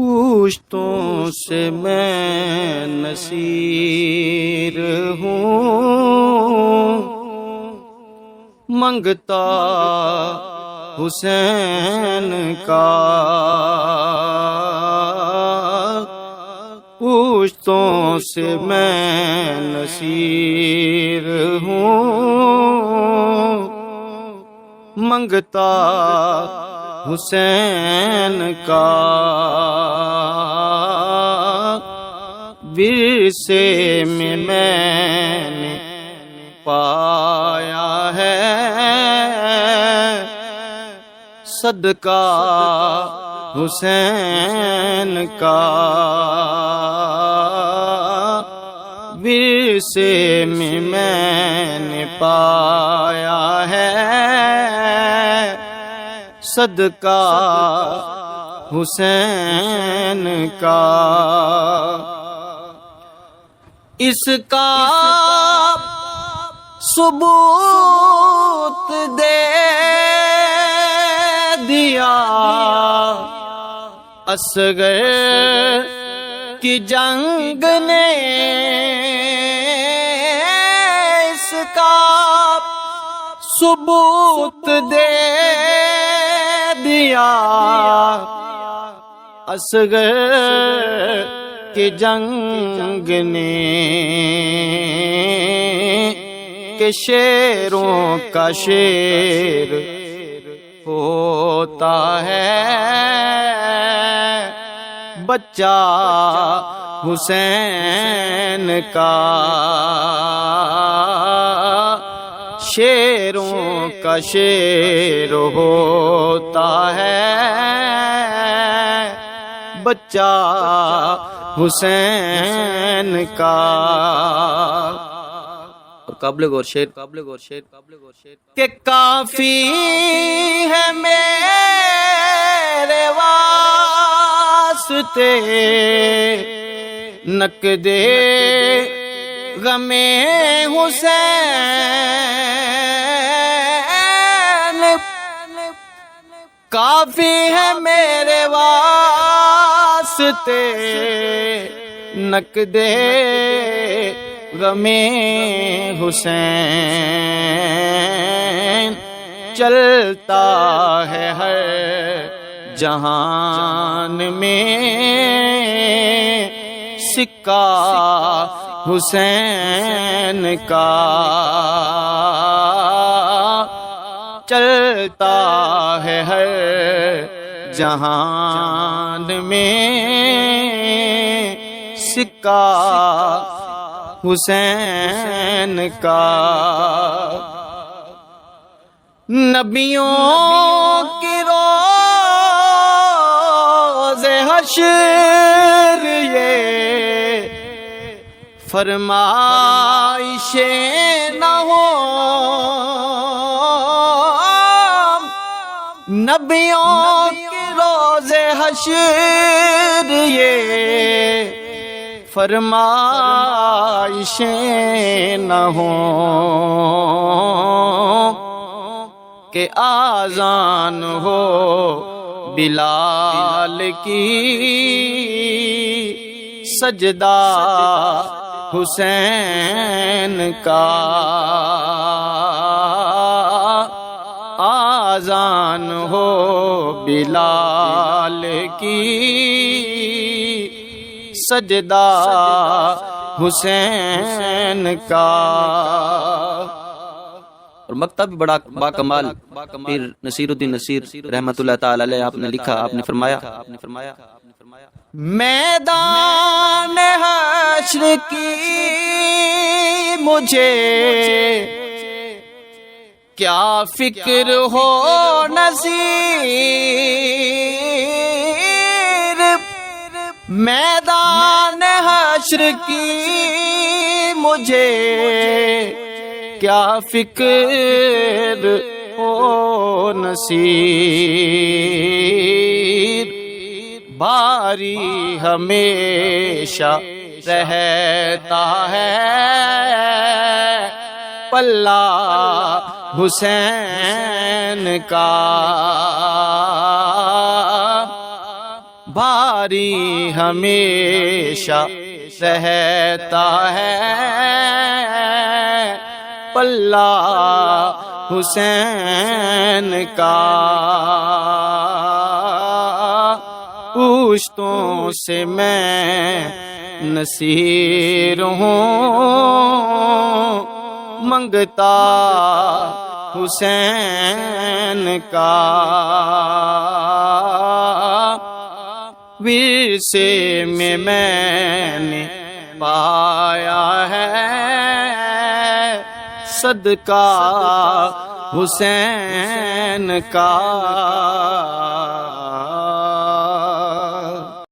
پوچھتوں سے میں نصیر ہوں، منگتا حسین کا، پوچھتوں سے میں نصیر ہوں، منگتا حسین کا، ورثے میں نے پایا ہے صدقہ حسین کا، ورثے میں نے پایا ہے صدقہ حسین کا، اس کا ثبوت دے دیا اصغر کی جنگ نے، اس کا ثبوت دے دیا اصغر کی جنگ نے، کہ شیروں کا شیر ہوتا ہے بچہ حسین کا، شیروں کا شیر ہوتا ہے بچہ حسین کا، اور قابل غور شعر کہ کافی ہے میرے واسطے نقدِ غم حسین، کافی ہے میرے واسطے نقدِ غم حسین، چلتا ہے ہر جہان میں سکہ حسین کا، چلتا ہے ہر جہان میں سکہ حسین کا، نبیوں کی روز حشر یہ فرمائشیں نہ ہو، نبیوں کی روز حشر یہ فرمائشیں نہ ہوں، کہ آذان ہو بلال کی سجدہ حسین کا، آذان ہو بلال کی سجدہ حسین کا، اور مکتب بھی بڑا باکمال پیر نصیر الدین نصیر رحمۃ اللہ تعالی علیہ آپ نے لکھا، آپ نے فرمایا میدان حشر کی مجھے کیا فکر ہو نذیر، میدان حشر کی مجھے کیا فکر ہو نصیر، باری ہمیشہ رہتا ہے پلہ حسین کا، بھاری ہمیشہ رہتا ہے پلہ حسین کا، پوشتوں سے میں نصیر ہوں، منگتا حسین کا، ورثے میں نے پایا ہے صدقہ حسین کا۔